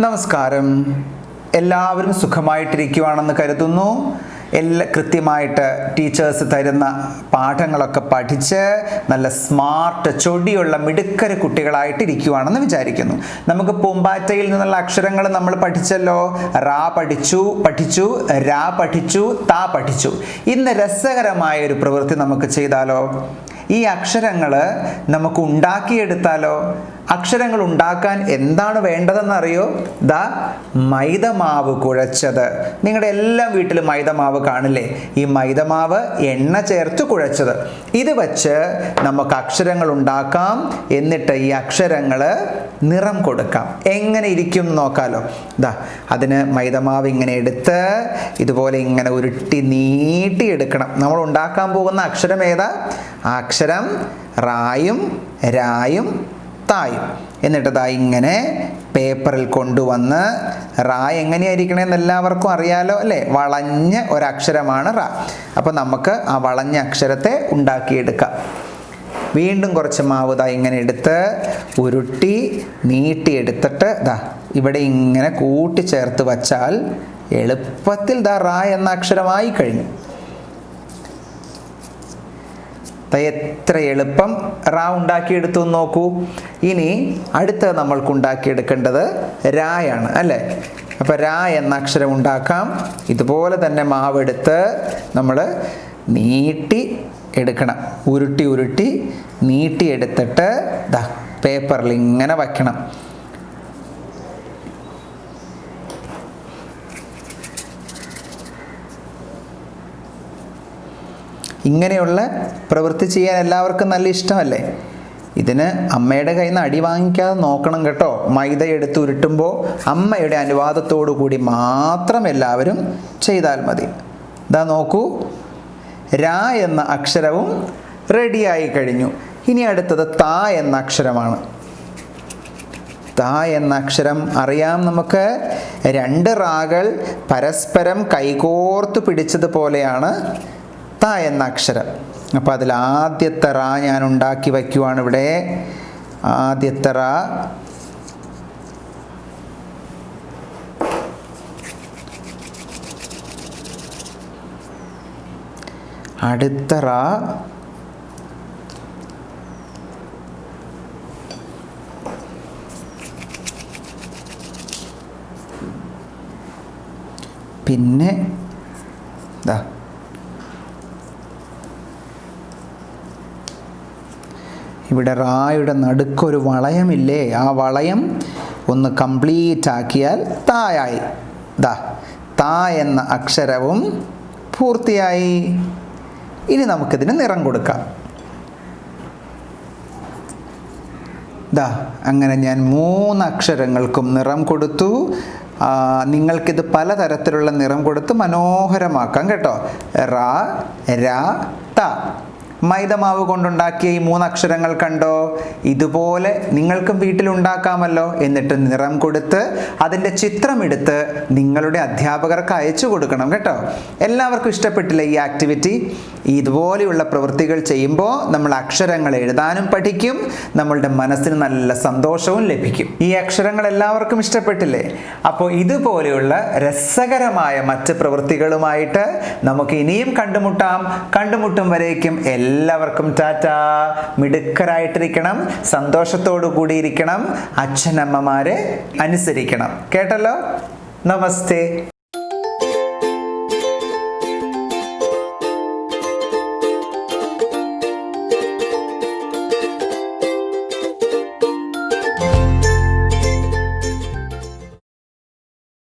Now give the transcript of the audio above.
നമസ്കാരം. എല്ലാവരും സുഖമായിട്ടിരിക്കുവാണെന്ന് കരുതുന്നു. കൃത്യമായിട്ട് ടീച്ചേഴ്സ് തരുന്ന പാഠങ്ങളൊക്കെ പഠിച്ച് നല്ല സ്മാർട്ട് ചൊടിയുള്ള മിടുക്കര കുട്ടികളായിട്ടിരിക്കുവാണെന്ന് വിചാരിക്കുന്നു. നമുക്ക് പൂമ്പാറ്റയിൽ നിന്നുള്ള അക്ഷരങ്ങൾ നമ്മൾ പഠിച്ചല്ലോ. റാ പഠിച്ചു, രാ പഠിച്ചു, താ പഠിച്ചു. ഇന്ന് രസകരമായ ഒരു പ്രവൃത്തി നമുക്ക് ചെയ്താലോ? ഈ അക്ഷരങ്ങൾ നമുക്ക് ഉണ്ടാക്കിയെടുത്താലോ? അക്ഷരങ്ങൾ ഉണ്ടാക്കാൻ എന്താണ് വേണ്ടതെന്നറിയോ? മൈദമാവ് കുഴച്ചത്. നിങ്ങളുടെ എല്ലാ വീട്ടിലും മൈദമാവ് കാണില്ലേ? ഈ മൈദമാവ് എണ്ണ ചേർത്ത് കുഴച്ചത്. ഇത് വച്ച് നമുക്ക് അക്ഷരങ്ങൾ ഉണ്ടാക്കാം. എന്നിട്ട് ഈ അക്ഷരങ്ങൾ നിറം കൊടുക്കാം. എങ്ങനെ ഇരിക്കും നോക്കാലോ. അതിന് മൈദമാവ് ഇങ്ങനെ എടുത്ത് ഇതുപോലെ ഇങ്ങനെ ഉരുട്ടി നീട്ടിയെടുക്കണം. നമ്മൾ ഉണ്ടാക്കാൻ പോകുന്ന അക്ഷരം ഏതാ? ആ അക്ഷരം റായും രായും തായും. എന്നിട്ട് ഇങ്ങനെ പേപ്പറിൽ കൊണ്ടുവന്ന് റാ എങ്ങനെയായിരിക്കണമെന്ന് എല്ലാവർക്കും അറിയാലോ അല്ലേ? വളഞ്ഞ ഒരക്ഷരമാണ് റാ. അപ്പോൾ നമുക്ക് ആ വളഞ്ഞ അക്ഷരത്തെ ഉണ്ടാക്കിയെടുക്കാം. വീണ്ടും കുറച്ച് മാവ് ഇങ്ങനെ എടുത്ത് ഉരുട്ടി നീട്ടിയെടുത്തിട്ട് ഇവിടെ ഇങ്ങനെ കൂട്ടിച്ചേർത്ത് വച്ചാൽ എളുപ്പത്തിൽ റാ എന്ന അക്ഷരമായി കഴിഞ്ഞു. എത്ര എളുപ്പം റാ ഉണ്ടാക്കിയെടുത്തു നോക്കൂ. ഇനി അടുത്ത നമ്മൾക്ക് ഉണ്ടാക്കിയെടുക്കേണ്ടത് രായാണ് അല്ലേ? അപ്പോൾ രാ എന്ന അക്ഷരം ഉണ്ടാക്കാം. ഇതുപോലെ തന്നെ മാവെടുത്ത് നമ്മൾ നീട്ടി എടുക്കണം. ഉരുട്ടി നീട്ടിയെടുത്തിട്ട് പേപ്പറിൽ ഇങ്ങനെ വയ്ക്കണം. ഇങ്ങനെയുള്ള പ്രവൃത്തി ചെയ്യാൻ എല്ലാവർക്കും നല്ല ഇഷ്ടമല്ലേ? ഇതിന് അമ്മയുടെ കയ്യിൽ നിന്ന് അടി വാങ്ങിക്കാതെ നോക്കണം കേട്ടോ. മൈദ എടുത്ത് ഉരുട്ടുമ്പോൾ അമ്മയുടെ അനുവാദത്തോടു കൂടി മാത്രം എല്ലാവരും ചെയ്താൽ മതി. നോക്കൂ, രാ എന്ന അക്ഷരവും റെഡിയായി കഴിഞ്ഞു. ഇനി അടുത്തത് താ എന്ന അക്ഷരമാണ്. താ എന്ന അക്ഷരം അറിയാം നമുക്ക്. രണ്ട് റാകൾ പരസ്പരം കൈകോർത്ത് പിടിച്ചതുപോലെയാണ് താ എന്ന അക്ഷരം. അപ്പോൾ അതിൽ ആദ്യത്തെ റാ ഞാൻ ഉണ്ടാക്കി വയ്ക്കുവാണ് ഇവിടെ. ആദ്യത്തെ റാ. അടുത്ത റാ. പിന്നെ ഇവിടെ റായുടെ നടുക്കൊരു വളയമില്ലേ? ആ വളയം ഒന്ന് കംപ്ലീറ്റ് ആക്കിയാൽ തായായി. താ എന്ന അക്ഷരവും പൂർത്തിയായി. ഇനി നമുക്കിതിന് നിറം കൊടുക്കാം. അങ്ങനെ ഞാൻ 3 അക്ഷരങ്ങൾക്കും നിറം കൊടുത്തു. നിങ്ങൾക്കിത് പലതരത്തിലുള്ള നിറം കൊടുത്ത് മനോഹരമാക്കാം കേട്ടോ. റാ, രാ, താ. മൈദമാവ് കൊണ്ടുണ്ടാക്കിയ ഈ 3 അക്ഷരങ്ങൾ കണ്ടോ? ഇതുപോലെ നിങ്ങൾക്കും വീട്ടിലുണ്ടാക്കാമല്ലോ. എന്നിട്ട് നിറം കൊടുത്ത് അതിൻ്റെ ചിത്രമെടുത്ത് നിങ്ങളുടെ അധ്യാപകർക്ക് അയച്ചു കൊടുക്കണം കേട്ടോ. എല്ലാവർക്കും ഇഷ്ടപ്പെട്ടില്ലേ ഈ ആക്ടിവിറ്റി? ഇതുപോലെയുള്ള പ്രവൃത്തികൾ ചെയ്യുമ്പോൾ നമ്മൾ അക്ഷരങ്ങൾ എഴുതാനും പഠിക്കും. നമ്മളുടെ മനസ്സിന് നല്ല സന്തോഷവും ലഭിക്കും. ഈ അക്ഷരങ്ങൾ എല്ലാവർക്കും ഇഷ്ടപ്പെട്ടില്ലേ? അപ്പോൾ ഇതുപോലെയുള്ള രസകരമായ മറ്റ് പ്രവൃത്തികളുമായിട്ട് നമുക്ക് ഇനിയും കണ്ടുമുട്ടും വരേക്കും എല്ലാവർക്കും ടാറ്റാ. മിടുക്കരായിട്ടിരിക്കണം, സന്തോഷത്തോടു കൂടിയിരിക്കണം, അച്ഛനമ്മമാരെ അനുസരിക്കണം. കേട്ടല്ലോ? നമസ്തേ.